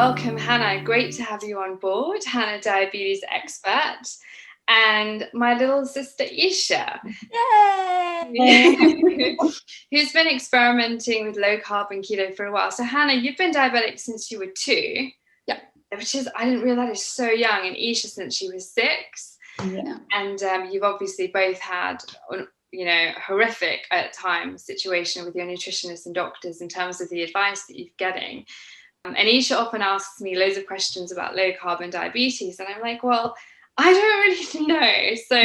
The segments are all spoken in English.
welcome Hanna. Great to have you on board. Hanna, diabetes expert, and my little sister Easha. Yay! Who's been experimenting with low carb and keto for a while. So Hanna, you've been diabetic since you were 2. Yeah. Which is, I didn't realize is so young, and Easha since she was 6. Yeah. And you've obviously both had, horrific at times situation with your nutritionists and doctors in terms of the advice that you're getting. And Easha often asks me loads of questions about low carb and diabetes, and I'm like, well, I don't really know. So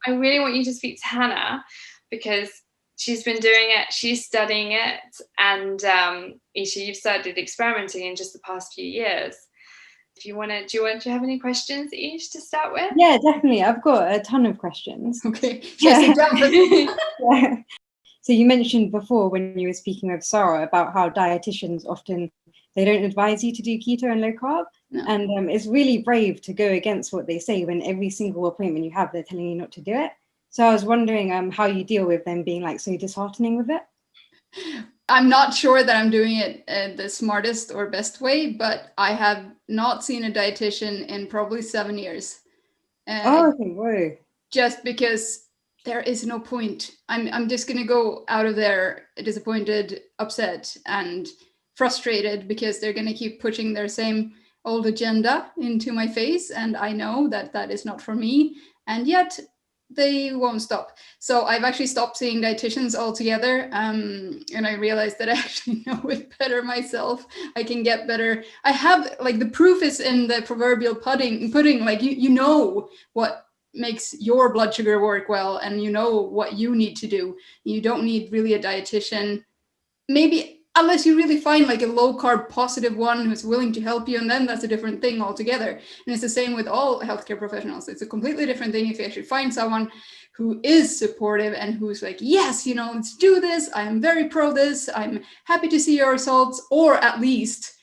I really want you to speak to Hanna, because she's been doing it, she's studying it, and Easha, you've started experimenting in just the past few years. If you want to, do you have any questions, Easha, to start with? Yeah, definitely. I've got a ton of questions. Okay. Yeah. So you mentioned before when you were speaking with Sarah about how dietitians often, they don't advise you to do keto and low carb. No. And it's really brave to go against what they say when every single appointment you have, they're telling you not to do it. So I was wondering how you deal with them being like so disheartening with it. I'm not sure that I'm doing it the smartest or best way, but I have not seen a dietitian in probably 7 years. Okay, whoa. Just because there is no point. I'm just going to go out of there disappointed, upset, and frustrated because they're going to keep pushing their same old agenda into my face. And I know that that is not for me. And yet they won't stop. So I've actually stopped seeing dietitians altogether. And I realized that I actually know it better myself. I can get better. I have, like, the proof is in the proverbial pudding, like you know what makes your blood sugar work well, and you know what you need to do. You don't need really a dietitian, maybe unless you really find like a low carb positive one who's willing to help you, and then that's a different thing altogether. And it's the same with all healthcare professionals. It's a completely different thing if you actually find someone who is supportive and who's like, yes, let's do this, I'm very pro this, I'm happy to see your results, or at least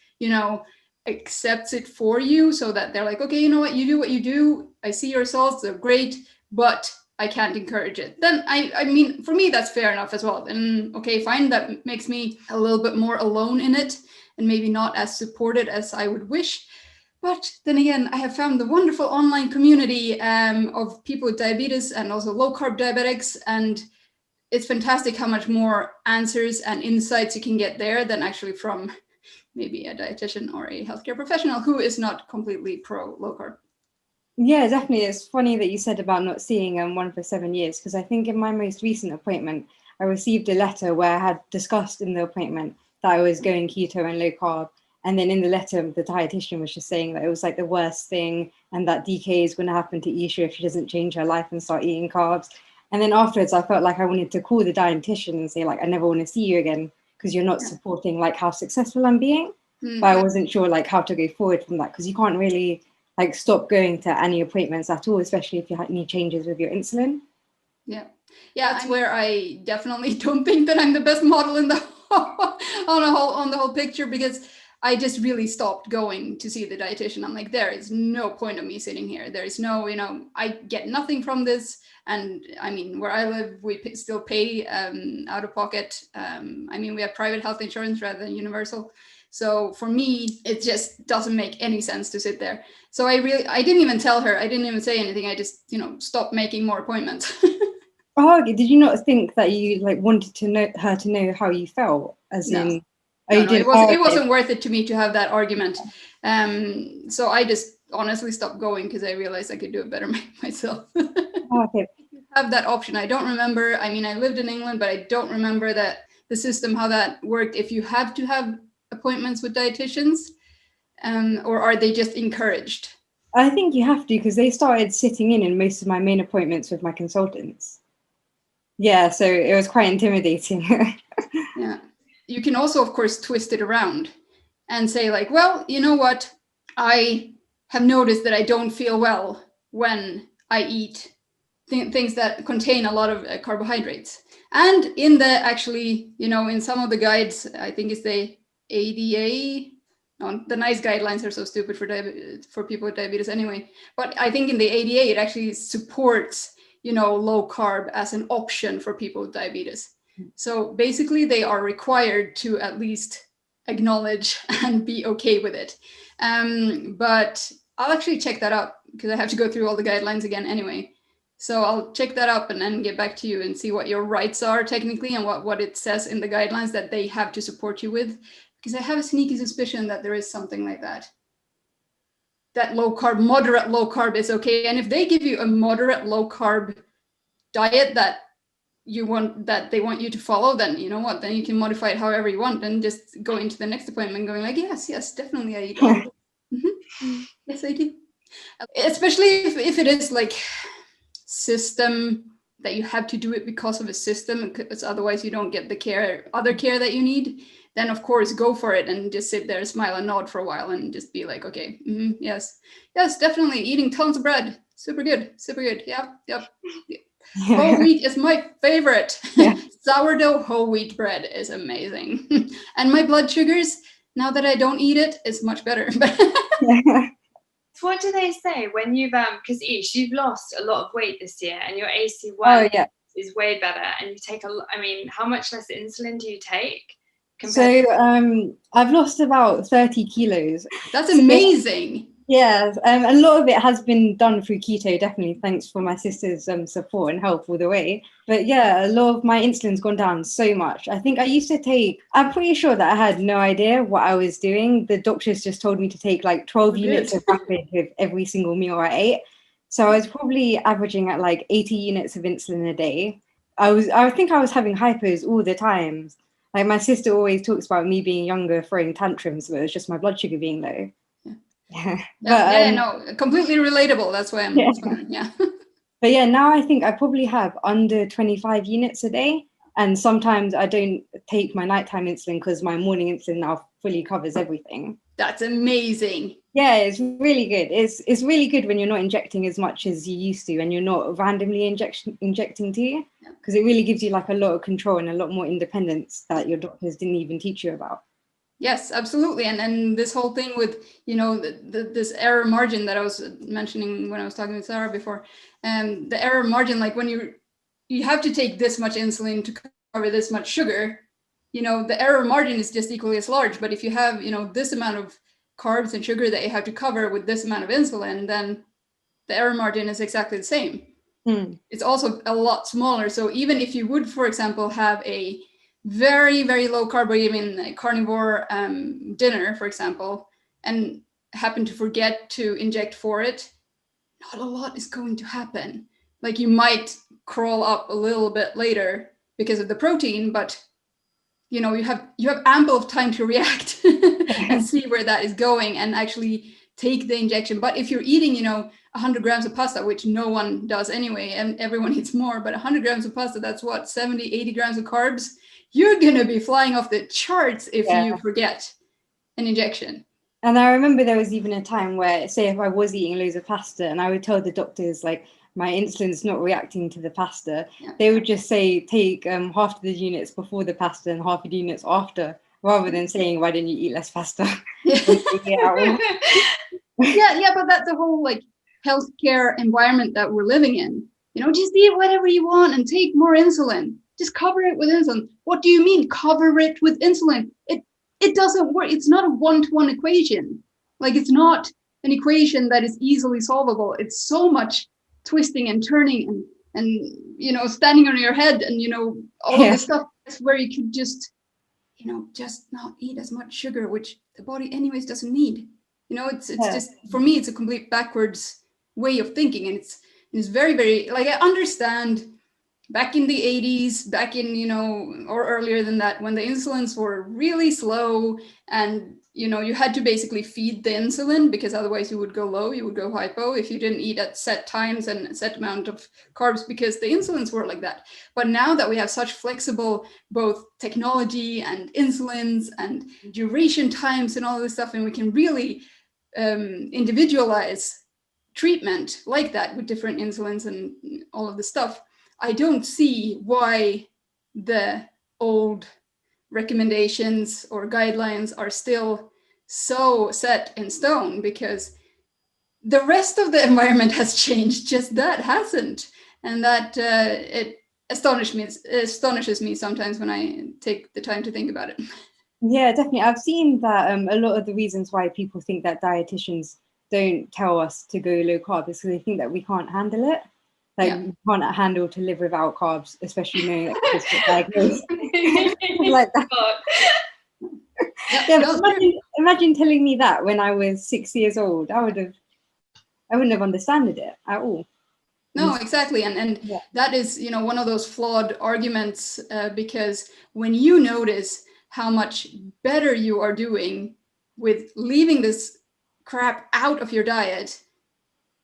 accepts it for you, so that they're like, okay, you know what you do, I see your results, they're great, but I can't encourage it. Then I mean, for me, that's fair enough as well. And okay, fine, that makes me a little bit more alone in it and maybe not as supported as I would wish. But then again, I have found the wonderful online community of people with diabetes and also low carb diabetics. And it's fantastic how much more answers and insights you can get there than actually from maybe a dietitian or a healthcare professional who is not completely pro low carb. Yeah, definitely. It's funny that you said about not seeing one for 7 years, because I think in my most recent appointment, I received a letter where I had discussed in the appointment that I was going keto and low carb. And then in the letter, the dietitian was just saying that it was like the worst thing, and that DK is going to happen to Easha if she doesn't change her life and start eating carbs. And then afterwards, I felt like I wanted to call the dietitian and say, like, I never want to see you again because you're not supporting like how successful I'm being. But I wasn't sure like how to go forward from that, because you can't really like stop going to any appointments at all, especially if you have any changes with your insulin. Yeah, that's where I definitely don't think that I'm the best model in the on the whole picture, because I just really stopped going to see the dietitian. I'm like, there is no point of me sitting here. There is no, I get nothing from this. And I mean, where I live, we still pay out of pocket. I mean, we have private health insurance rather than universal. So for me, it just doesn't make any sense to sit there. So I didn't even tell her. I didn't even say anything. I just, stopped making more appointments. Oh, okay. Did you not think that you like wanted to know her to know how you felt? As no. in, no, it wasn't worth it to me to have that argument. So I just honestly stopped going because I realized I could do it better myself. Okay. Have that option. I don't remember. I mean, I lived in England, but I don't remember that the system, how that worked. If you have to have appointments with dietitians, or are they just encouraged? I think you have to, because they started sitting in most of my main appointments with my consultants. Yeah, so it was quite intimidating. Yeah. You can also, of course, twist it around and say like, well, you know what? I have noticed that I don't feel well when I eat things that contain a lot of carbohydrates. And in the actually, in some of the guides, I think it's the ADA. No, the NICE guidelines are so stupid for people with diabetes anyway. But I think in the ADA, it actually supports, low carb as an option for people with diabetes. So basically, they are required to at least acknowledge and be okay with it. But I'll actually check that up because I have to go through all the guidelines again anyway. So I'll check that up and then get back to you and see what your rights are technically and what it says in the guidelines that they have to support you with. Because I have a sneaky suspicion that there is something like that. That low carb, moderate low carb is okay. And if they give you a moderate low carb diet that they want you to follow, then you know what, then you can modify it however you want and just go into the next appointment going like, yes, definitely I eat all of it. Yes, I do. Especially if it is like system that you have to do it because of a system, because otherwise you don't get the other care that you need, then of course go for it and just sit there, smile and nod for a while and just be like, okay, yes, definitely eating tons of bread, super good, yep. Whole wheat is my favorite. Yeah. Sourdough whole wheat bread is amazing. And my blood sugars, now that I don't eat it, is much better. What do they say when you've because Ish, you've lost a lot of weight this year and your AC1 is way better and you take how much less insulin do you take? I've lost about 30 kilos. That's amazing. Yeah, a lot of it has been done through keto, definitely. Thanks for my sister's support and help all the way. But yeah, a lot of my insulin's gone down so much. I think I used to take, I'm pretty sure that I had no idea what I was doing. The doctors just told me to take like 12 units of rapid with every single meal I ate. So I was probably averaging at like 80 units of insulin a day. I think I was having hypos all the time. Like my sister always talks about me being younger, throwing tantrums, but it was just my blood sugar being low. No, completely relatable. That's why I'm But yeah, now I think I probably have under 25 units a day, and sometimes I don't take my nighttime insulin because my morning insulin now fully covers everything. That's amazing. Yeah, it's really good. It's really good when you're not injecting as much as you used to and you're not randomly injecting to you, because it really gives you like a lot of control and a lot more independence that your doctors didn't even teach you about. Yes, absolutely. And this whole thing with, this error margin that I was mentioning when I was talking with Sarah before, and the error margin, like when you have to take this much insulin to cover this much sugar, the error margin is just equally as large. But if you have, this amount of carbs and sugar that you have to cover with this amount of insulin, then the error margin is exactly the same. It's also a lot smaller. So even if you would, for example, have a very, very low carb, or even a carnivore dinner, for example, and happen to forget to inject for it, not a lot is going to happen. Like you might crawl up a little bit later because of the protein, but you have ample of time to react and see where that is going and actually take the injection. But if you're eating, 100 grams of pasta, which no one does anyway, and everyone eats more, but 100 grams of pasta, that's what, 70, 80 grams of carbs. You're going to be flying off the charts if you forget an injection. And I remember there was even a time where, say, if I was eating loads of pasta and I would tell the doctors, like, my insulin's not reacting to the pasta, they would just say, take half of the units before the pasta and half of the units after, rather than saying, why didn't you eat less pasta? But that's the whole, like, healthcare environment that we're living in. Just eat whatever you want and take more insulin. Just cover it with insulin. What do you mean, cover it with insulin? It doesn't work. It's not a one-to-one equation. Like, it's not an equation that is easily solvable. It's so much twisting and turning and standing on your head and, all of this stuff. That's where you could just not eat as much sugar, which the body anyways doesn't need. It's just, for me, it's a complete backwards way of thinking. And it's very, very, like, I understand back in the 80s, back in, or earlier than that, when the insulins were really slow and, you had to basically feed the insulin because otherwise you would go low, you would go hypo if you didn't eat at set times and a set amount of carbs, because the insulins were like that. But now that we have such flexible, both technology and insulins and duration times and all this stuff, and we can really individualize treatment like that with different insulins and all of the stuff, I don't see why the old recommendations or guidelines are still so set in stone, because the rest of the environment has changed, just that hasn't. And that it astonishes me sometimes when I take the time to think about it. Yeah, definitely. I've seen that a lot of the reasons why people think that dietitians don't tell us to go low carb is because they think that we can't handle it. Like Yeah. we can't handle to live without carbs, especially knowing that kids get diagnosed like that. Yeah, but imagine telling me that when I was 6 years old. I wouldn't have understood it at all. No, exactly. And yeah. that is, one of those flawed arguments, because when you notice how much better you are doing with leaving this crap out of your diet,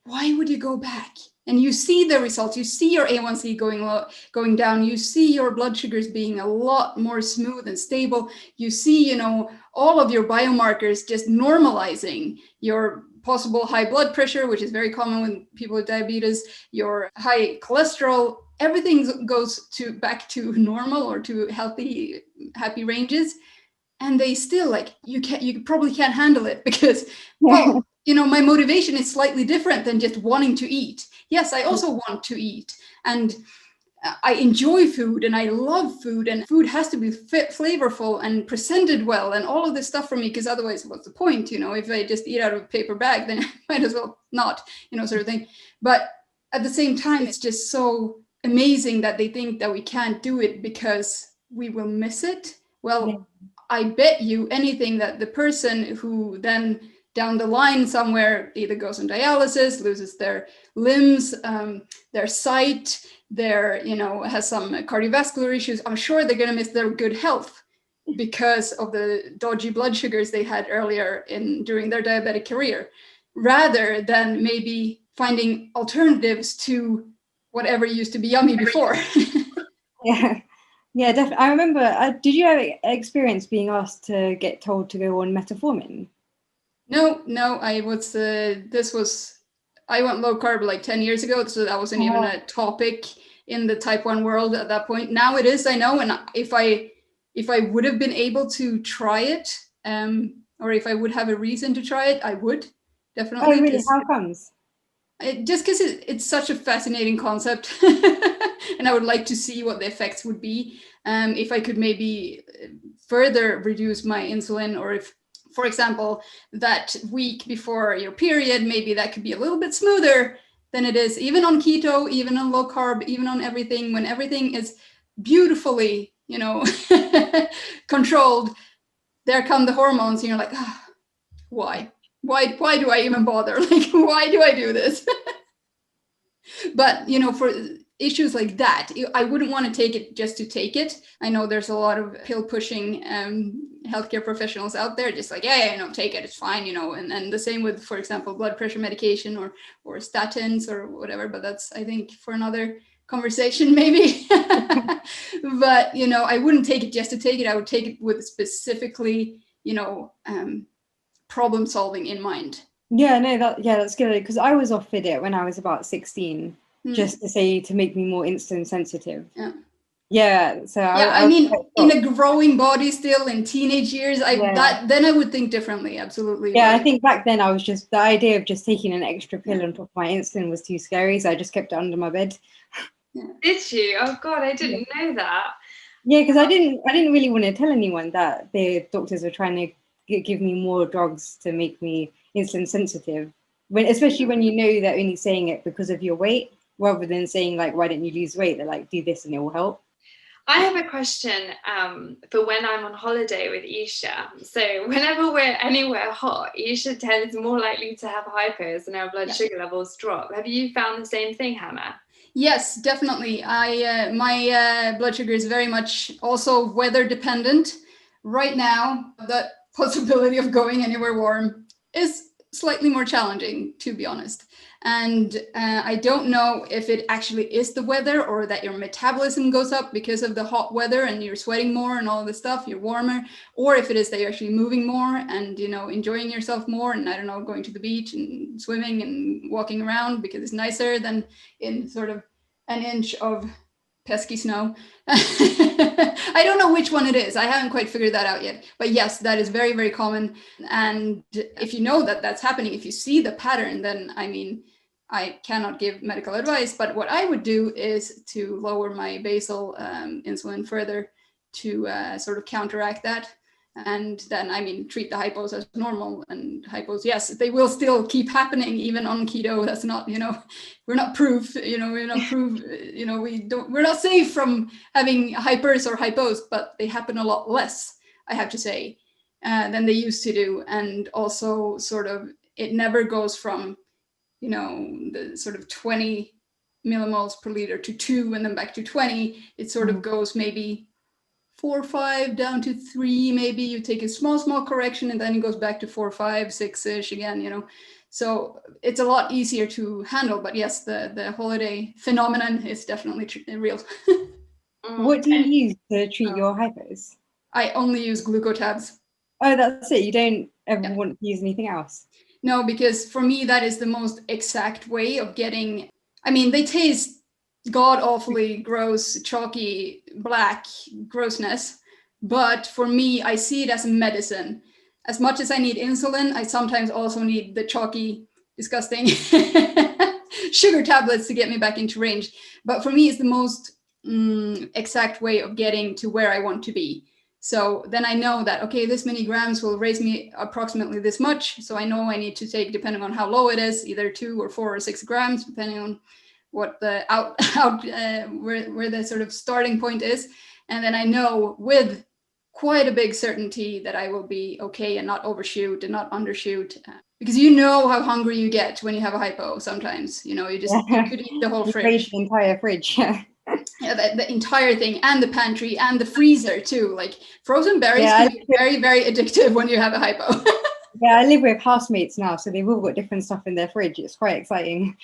why would you go back? And you see the results, you see your A1C going down, you see your blood sugars being a lot more smooth and stable, you see, all of your biomarkers just normalizing, your possible high blood pressure, which is very common with people with diabetes, your high cholesterol, everything goes back to normal or to happy ranges. And they still like, you probably can't handle it because, well, my motivation is slightly different than just wanting to eat. Yes, I also want to eat, and I enjoy food and I love food, and food has to be flavorful and presented well and all of this stuff for me, because otherwise what's the point? If I just eat out of a paper bag, then I might as well not, sort of thing. But at the same time, it's just so amazing that they think that we can't do it because we will miss it. Well, I bet you anything that the person who then down the line somewhere either goes on dialysis, loses their limbs, their sight, has some cardiovascular issues, I'm sure they're going to miss their good health because of the dodgy blood sugars they had earlier during their diabetic career, rather than maybe finding alternatives to whatever used to be yummy before. Yeah, definitely. I remember, did you ever experience being asked to get told to go on Metaforming? No, I went low carb like 10 years ago, so that wasn't even a topic in the type 1 world at that point. Now it is, I know, and if I would have been able to try it, or if I would have a reason to try it, I would definitely. Oh, really? How comes? Just because it's such a fascinating concept, and I would like to see what the effects would be. If I could maybe further reduce my insulin, or if, for example, that week before your period, maybe that could be a little bit smoother than it is, even on keto, even on low carb, even on everything, when everything is beautifully, controlled, there come the hormones and you're like, why do I even bother? Like, why do I do this? But, for issues like that, I wouldn't want to take it just to take it. I know there's a lot of pill pushing healthcare professionals out there, just like, take it, it's fine, and the same with, for example, blood pressure medication or statins or whatever, but that's, I think, for another conversation maybe. But, I wouldn't take it just to take it. I would take it with specifically, problem solving in mind. Yeah, no, that's good, because I was offered it when I was about 16, just to make me more insulin sensitive. Yeah, so I mean, in a growing body still in teenage years, then I would think differently. Absolutely. Yeah, I think back then I was the idea of just taking an extra pill on top of my insulin was too scary, so I just kept it under my bed. Did you? Oh God, I didn't know that. Yeah, because I didn't really want to tell anyone that the doctors were trying to give me more drugs to make me insulin sensitive. Especially when you know they're only saying it because of your weight, rather than saying like, why don't you lose weight? They're like, do this and it will help. I have a question for when I'm on holiday with Easha. So whenever we're anywhere hot, Easha tends more likely to have hypos and our blood sugar levels drop. Have you found the same thing, Hanna? Yes, definitely. My blood sugar is very much also weather dependent. Right now, the possibility of going anywhere warm is slightly more challenging, to be honest. And I don't know if it actually is the weather or that your metabolism goes up because of the hot weather and you're sweating more and all this stuff, you're warmer, or if it is that you're actually moving more and, enjoying yourself more and, I don't know, going to the beach and swimming and walking around because it's nicer than in sort of an inch of pesky snow. I don't know which one it is. I haven't quite figured that out yet. But yes, that is very, very common. And if you know that that's happening, if you see the pattern, then I mean, I cannot give medical advice. But what I would do is to lower my basal insulin further to sort of counteract that. And then, I mean, treat the hypos as normal. And hypos, yes, they will still keep happening even on keto. That's not, we're not proof, we're not safe from having hypers or hypos, but they happen a lot less, I have to say, than they used to do. And also sort of, it never goes from, the sort of 20 millimoles per liter to 2 and then back to 20. It sort of goes maybe 4 or 5 down to 3, maybe you take a small correction and then it goes back to 4, 5, 6-ish again, so it's a lot easier to handle. But yes, the holiday phenomenon is definitely real. What do you use to treat your hypos? I only use glucotabs. Oh, that's it. You don't ever want to use anything else? No, because for me that is the most exact way of getting, I mean, they taste god awfully gross, chalky, black grossness. But for me, I see it as a medicine. As much as I need insulin, I sometimes also need the chalky, disgusting sugar tablets to get me back into range. But for me, it's the most exact way of getting to where I want to be. So then I know that, okay, this many grams will raise me approximately this much. So I know I need to take, depending on how low it is, either 2 or 4 or 6 grams, depending on what the where the sort of starting point is. And then I know with quite a big certainty that I will be okay and not overshoot and not undershoot, because how hungry you get when you have a hypo sometimes. You could eat the whole fridge. The entire fridge. Yeah, the entire thing, and the pantry and the freezer too. Like frozen berries can be very, very addictive when you have a hypo. Yeah, I live with housemates now, so they've all got different stuff in their fridge. It's quite exciting.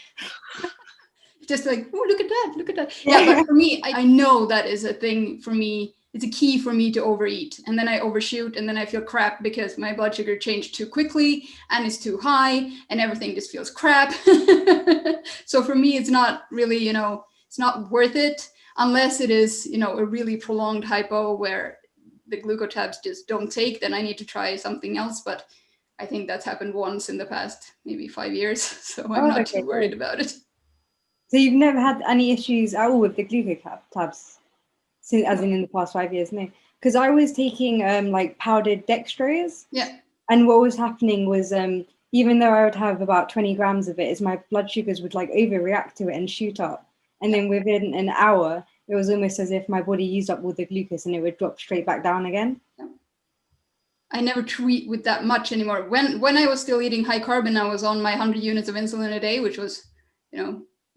Just like, oh, look at that. Yeah, but for me, I know that is a thing for me. It's a key for me to overeat. And then I overshoot, and then I feel crap because my blood sugar changed too quickly and it's too high and everything just feels crap. So for me, it's not really, it's not worth it unless it is, a really prolonged hypo where the glucotabs just don't take. Then I need to try something else. But I think that's happened once in the past, maybe 5 years. So I'm not too worried about it. So you've never had any issues at all with the glucotabs, as in the past 5 years? No, because I was taking like powdered dextrose. Yeah. And what was happening was even though I would have about 20 grams of it, is my blood sugars would like overreact to it and shoot up. And then within an hour, it was almost as if my body used up all the glucose and it would drop straight back down again. Yeah. I never treat with that much anymore. When I was still eating high carb and I was on my 100 units of insulin a day, which was,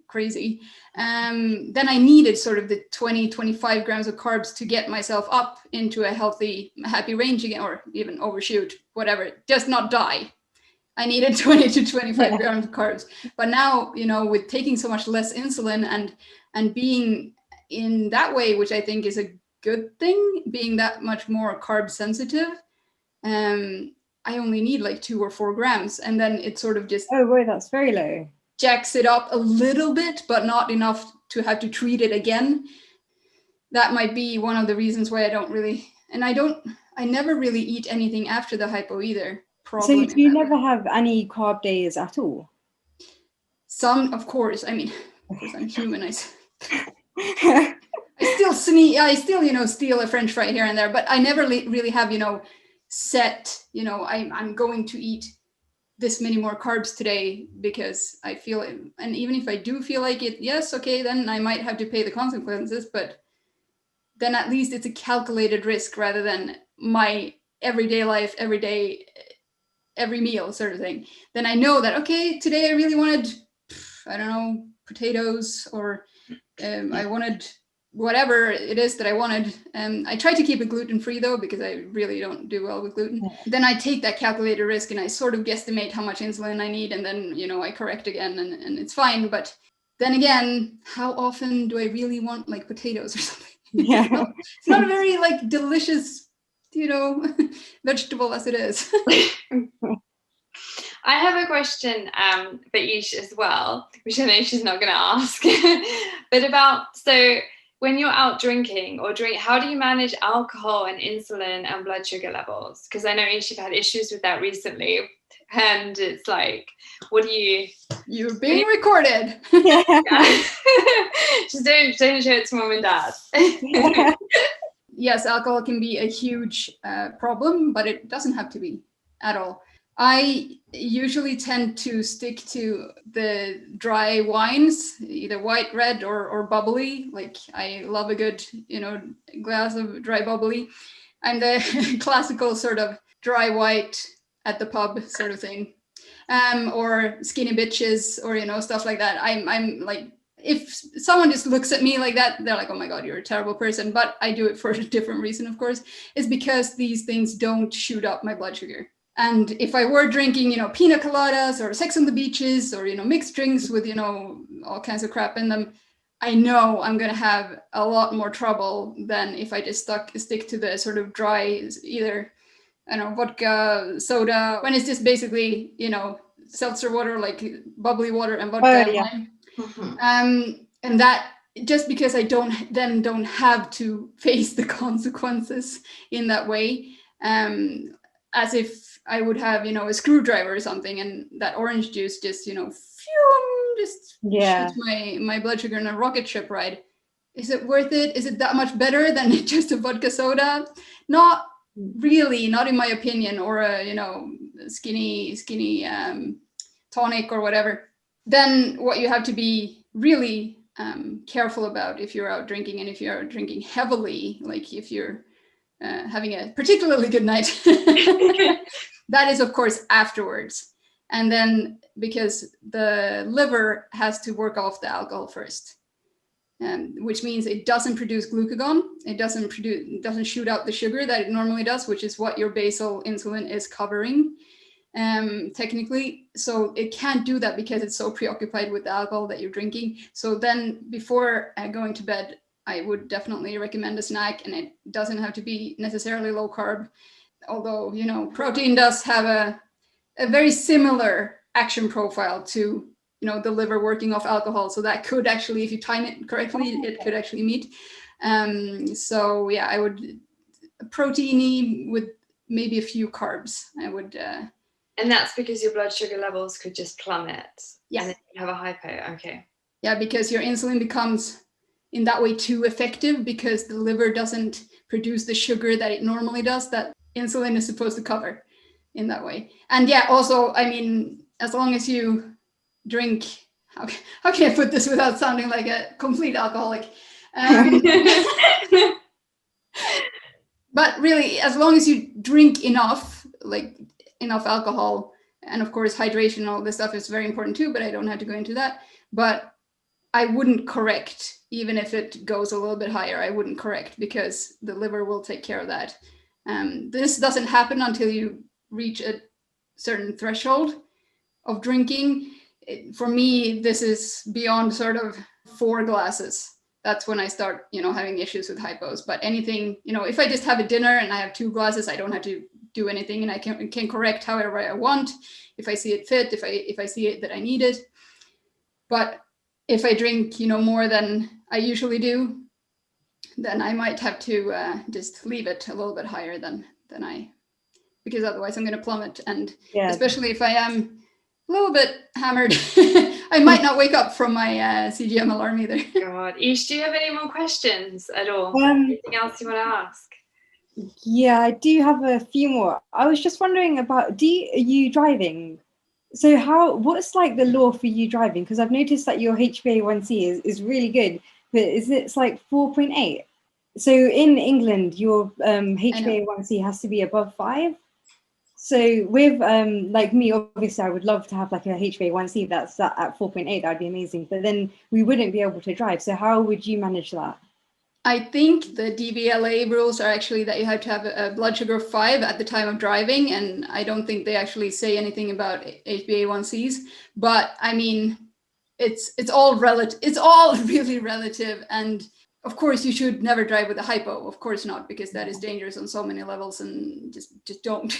crazy, then I needed sort of the 20-25 grams of carbs to get myself up into a healthy, happy range again, or even overshoot, whatever, just not die. I needed 20 to 25 grams of carbs. But now, with taking so much less insulin and being in that way, which I think is a good thing, being that much more carb sensitive, I only need like 2 or 4 grams. And then it sort of just... Oh, boy, that's very low. Jacks it up a little bit, but not enough to have to treat it again. That might be one of the reasons why I don't really... And I never really eat anything after the hypo either. So do you never have any carb days at all? Some, of course. I mean, because I'm human, I still sneak. I still, steal a French fry here and there, but I never really have, set. I'm going to eat this many more carbs today because I feel it. And even if I do feel like it, yes, okay, then I might have to pay the consequences. But then at least it's a calculated risk rather than my everyday life, every day, every meal sort of thing. Then I know that, okay, today I really wanted, I don't know, potatoes, or I wanted whatever it is that I wanted. I try to keep it gluten-free though, because I really don't do well with gluten. Then I take that calculated risk and I sort of guesstimate how much insulin I need, and then, I correct again and it's fine. But then again, how often do I really want like potatoes or something? Yeah. It's not a very like delicious, vegetable as it is. I have a question for Easha as well, which I know she's not going to ask, but about, so when you're out drinking how do you manage alcohol and insulin and blood sugar levels? Because I know Easha had issues with that recently, and it's like, what do you... You're being recorded. Yeah. Just don't show it to mom and dad. yes, alcohol can be a huge problem, but it doesn't have to be at all. I usually tend to stick to the dry wines, either white, red, or bubbly. Like I love a good, glass of dry bubbly. I'm the classical sort of dry white at the pub sort of thing, or skinny bitches, or stuff like that. I'm like, if someone just looks at me like that, they're like, oh my God, you're a terrible person. But I do it for a different reason, of course. It's because these things don't shoot up my blood sugar. And if I were drinking, pina coladas or Sex on the Beaches or, mixed drinks with, all kinds of crap in them, I know I'm going to have a lot more trouble than if I just stick to the sort of dry, either, vodka, soda, when it's just basically, seltzer water, like bubbly water and vodka and lime. Mm-hmm. And that, just because I don't have to face the consequences in that way, as if I would have, a screwdriver or something, and that orange juice just, shoots my blood sugar in a rocket ship ride. Is it worth it? Is it that much better than just a vodka soda? Not really, not in my opinion, or a, skinny tonic or whatever. Then what you have to be really careful about if you're out drinking, and if you're drinking heavily, like if you're having a particularly good night, that is of course afterwards. And then because the liver has to work off the alcohol first, which means it doesn't produce glucagon. It doesn't shoot out the sugar that it normally does, which is what your basal insulin is covering, technically. So it can't do that because it's so preoccupied with the alcohol that you're drinking. So then before going to bed, I would definitely recommend a snack, and it doesn't have to be necessarily low carb, although, protein does have a very similar action profile to, the liver working off alcohol. So that could actually, if you time it correctly, it could actually meet. So yeah, I would proteiny with maybe a few carbs. I would. And that's because your blood sugar levels could just plummet. Yeah. And then you have a hypo. Okay. Yeah, because your insulin becomes in that way too effective, because the liver doesn't produce the sugar that it normally does, that insulin is supposed to cover in that way. And yeah, also, I mean, as long as you drink, how can I put this without sounding like a complete alcoholic? But really, as long as you drink enough, like enough alcohol, and of course hydration, all this stuff is very important too, but I don't have to go into that. But I wouldn't correct, even if it goes a little bit higher, I wouldn't correct, because the liver will take care of that. This doesn't happen until you reach a certain threshold of drinking. For me, this is beyond sort of 4 glasses. That's when I start, having issues with hypos. But anything, if I just have a dinner and I have 2 glasses, I don't have to do anything, and I can correct however I want, if I see it fit, if I see it that I need it. But if I drink, more than I usually do, then I might have to just leave it a little bit higher than because otherwise I'm going to plummet. And especially if I am a little bit hammered, I might not wake up from my CGM alarm either. God, Easha, do you have any more questions at all? Anything else you want to ask? Yeah, I do have a few more. I was just wondering about, are you driving? So what's like the law for you driving? Because I've noticed that your HbA1c is really good, but it's like 4.8. So in England, your HbA1c has to be above 5. So with like me, obviously, I would love to have like a HbA1c that's at 4.8. That'd be amazing. But then we wouldn't be able to drive. So how would you manage that? I think the DVLA rules are actually that you have to have a blood sugar of 5 at the time of driving, and I don't think they actually say anything about HbA1cs. But I mean, it's all relative. It's all really relative, and of course, you should never drive with a hypo. Of course not, because that is dangerous on so many levels, and just don't.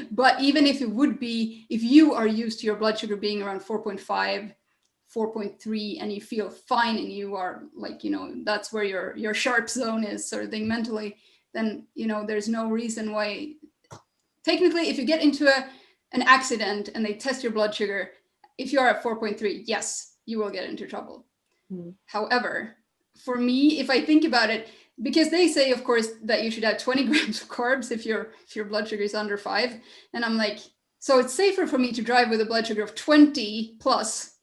But even if it would be, if you are used to your blood sugar being around 4.5. 4.3 and you feel fine, and you are like, that's where your sharp zone is, sort of thing, mentally, then there's no reason why. Technically, if you get into an accident and they test your blood sugar, if you're at 4.3, yes, you will get into trouble. However, for me, if I think about it, because they say, of course, that you should have 20 grams of carbs if your blood sugar is under 5. And I'm like, so it's safer for me to drive with a blood sugar of 20 plus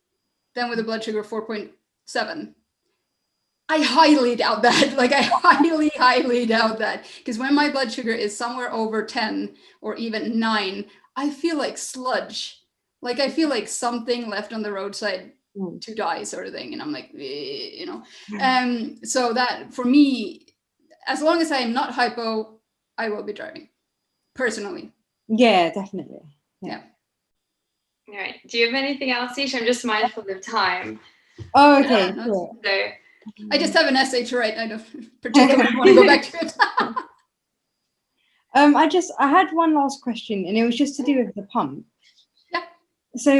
than with a blood sugar of 4.7. I highly doubt that. Like, I highly doubt that. Because when my blood sugar is somewhere over 10 or even 9, I feel like sludge. Like, I feel like something left on the roadside to die, sort of thing. And I'm like, you know. So that, for me, as long as I am not hypo, I will be driving, personally. Yeah, definitely. Yeah. All right. Do you have anything else, Easha? I'm just mindful of time. Oh, okay. Cool. So I just have an essay to write. I don't particularly want to go back to it. I had one last question, and it was just to do with the pump. Yeah. So,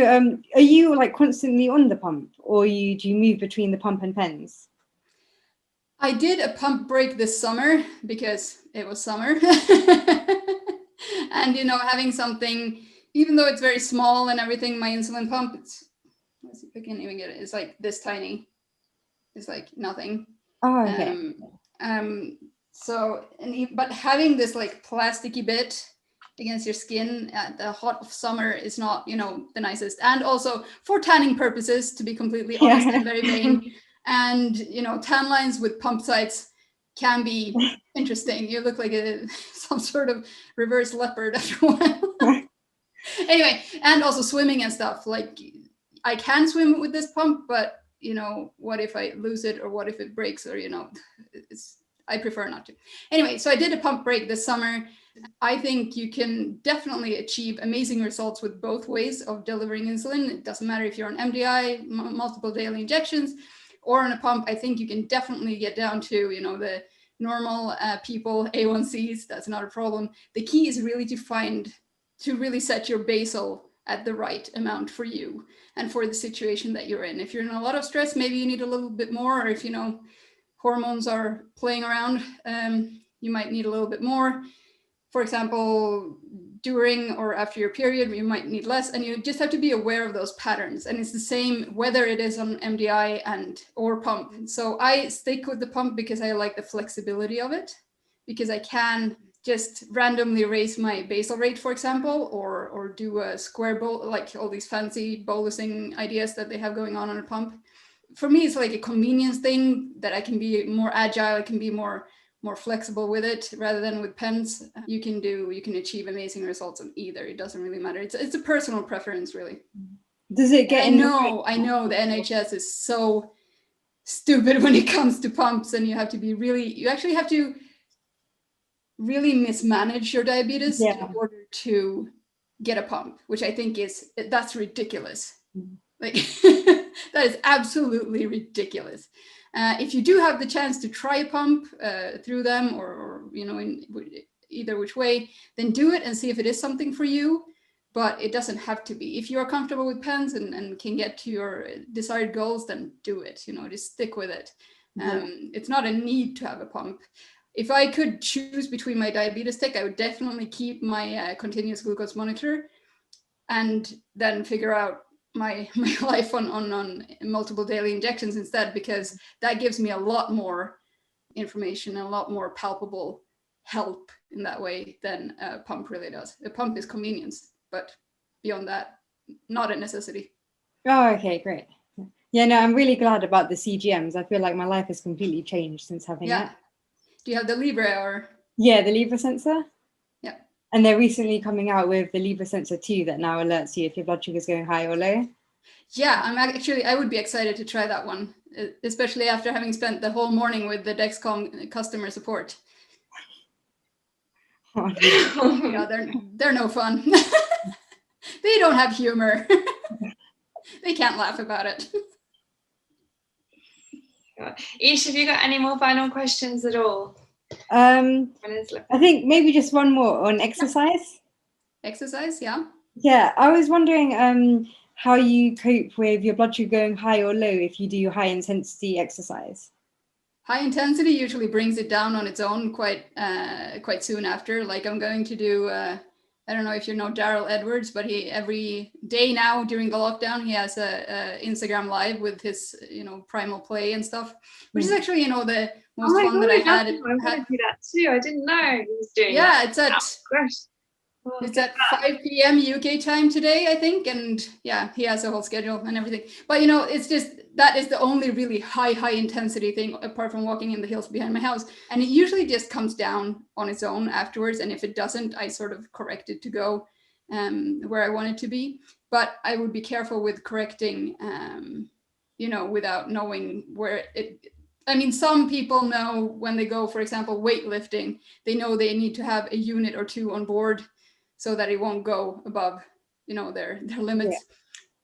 are you like constantly on the pump, or do you move between the pump and pens? I did a pump break this summer because it was summer. And, you know, having something, even though it's very small and everything, my insulin pump, let's see if I can even get it. It's like this tiny. It's like nothing. Oh, okay. But having this like plasticky bit against your skin at the hot of summer is not, you know, the nicest. And also for tanning purposes, to be completely honest and very vain. And, you know, tan lines with pump sites can be interesting. You look like some sort of reverse leopard after a while. Anyway, and also swimming and stuff. Like, I can swim with this pump, but, you know, what if I lose it, or what if it breaks, or, you know, I prefer not to. Anyway, so I did a pump break this summer. I think you can definitely achieve amazing results with both ways of delivering insulin. It doesn't matter if you're on MDI, multiple daily injections, or on a pump. I think you can definitely get down to, you know, the normal people, A1Cs. That's not a problem. The key is really to really set your basal at the right amount for you and for the situation that you're in. If you're in a lot of stress, maybe you need a little bit more, or if, you know, hormones are playing around, you might need a little bit more. For example, during or after your period, you might need less, and you just have to be aware of those patterns. And it's the same whether it is on MDI or pump. So I stick with the pump because I like the flexibility of it, because I can just randomly raise my basal rate, for example, or do a square bowl, like all these fancy bolusing ideas that they have going on a pump. For me, it's like a convenience thing that I can be more agile, I can be more flexible with it rather than with pens. You can achieve amazing results on either. It doesn't really matter. It's a personal preference, really. Does it get? I know the NHS is so stupid when it comes to pumps, and you actually have to really mismanage your diabetes in order to get a pump, which I think that's ridiculous. Like, that is absolutely ridiculous. If you do have the chance to try a pump through them, or you know, in either which way, then do it and see if it is something for you. But it doesn't have to be. If you are comfortable with pens and can get to your desired goals, then do it. You know, just stick with it. It's not a need to have a pump. If I could choose between my diabetes tech, I would definitely keep my continuous glucose monitor, and then figure out my life on multiple daily injections instead, because that gives me a lot more information and a lot more palpable help in that way than a pump really does. A pump is convenience, but beyond that, not a necessity. Oh, okay, great. Yeah, no, I'm really glad about the CGMs. I feel like my life has completely changed since having it. Do you have the Libre or? Yeah, the Libre sensor. Yeah. And they're recently coming out with the Libre sensor 2 that now alerts you if your blood sugar is going high or low. Yeah, I would be excited to try that one, especially after having spent the whole morning with the Dexcom customer support. They're no fun. They don't have humor. They can't laugh about it. Easha, have you got any more final questions at all? I think maybe just one more on exercise. Exercise, yeah. Yeah, I was wondering how you cope with your blood sugar going high or low if you do high intensity exercise. High intensity usually brings it down on its own quite soon after. Like, I'm going to do, I don't know if you know Daryl Edwards, but he every day now during the lockdown, he has a Instagram live with his, you know, primal play and stuff, which is actually, you know, most fun that I had. I want to do that too. I didn't know he was doing that. It's at it's at 5 p.m. UK time today, I think, and yeah, he has a whole schedule and everything. But it's just that is the only really high intensity thing apart from walking in the hills behind my house, and it usually just comes down on its own afterwards. And if it doesn't, I sort of correct it to go where I want it to be. But I would be careful with correcting, without knowing where it. I mean, some people know when they go, for example, weightlifting, they know they need to have a unit or two on board so that it won't go above, their limits. Yeah.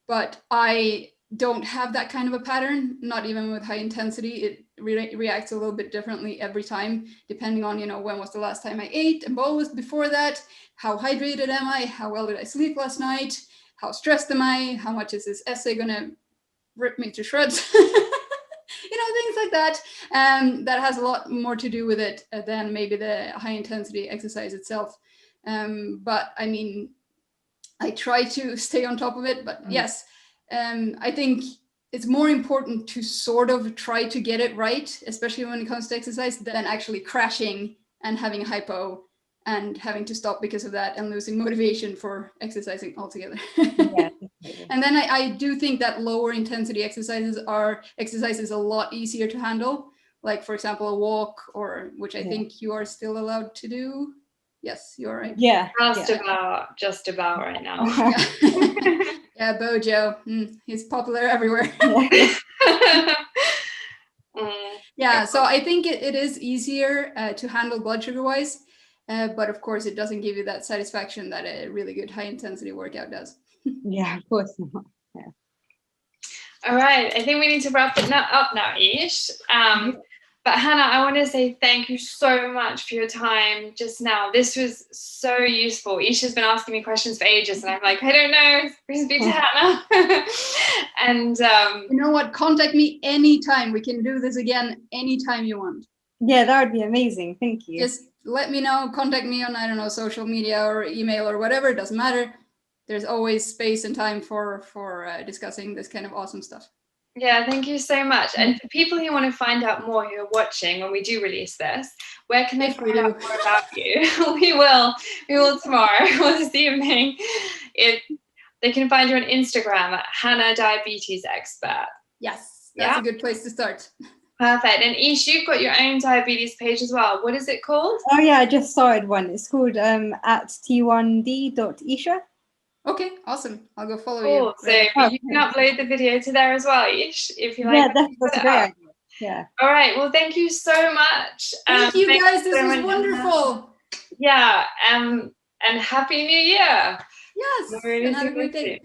But I don't have that kind of a pattern, not even with high intensity. It reacts a little bit differently every time, depending on, when was the last time I ate and bolus before that, how hydrated am I, how well did I sleep last night, how stressed am I, how much is this essay gonna rip me to shreds? Things like that. That has a lot more to do with it than maybe the high intensity exercise itself. But I mean, I try to stay on top of it, but yes, I think it's more important to sort of try to get it right, especially when it comes to exercise, than actually crashing and having a hypo and having to stop because of that and losing motivation for exercising altogether. Yeah, and then I do think that lower intensity exercises are a lot easier to handle. Like, for example, a walk, or which I think you are still allowed to do. Yes, you're right. Yeah. Just about right now. Yeah, Bojo. He's popular everywhere. Yeah, so I think it is easier to handle blood sugar wise. But of course, it doesn't give you that satisfaction that a really good high intensity workout does. Yeah, of course not. Yeah. All right, I think we need to wrap it up now, Ish. But Hanna, I want to say thank you so much for your time just now. This was so useful. Isha's been asking me questions for ages, and I'm like, I don't know. Please speak to Hanna. And you know what? Contact me anytime. We can do this again anytime you want. Yeah, that would be amazing. Thank you. Just let me know. Contact me on, I don't know, social media or email or whatever. It doesn't matter. There's always space and time for discussing this kind of awesome stuff. Yeah, thank you so much. And for people who want to find out more, who are watching when we do release this, where can they find out more about you? We will tomorrow or this evening. They can find you on Instagram at Hanna Diabetes Expert. Yes, that's a good place to start. Perfect. And Ish, you've got your own diabetes page as well. What is it called? Oh yeah, I just started one. It's called at t1d.easha. Okay, awesome. I'll go follow you. So you can upload the video to there as well, Ish, if you like. Yeah, that's a great idea. Yeah. All right. Well, thank you so much. Thank you guys. This was wonderful. Yeah. And Happy New Year. Yes. And have a great day.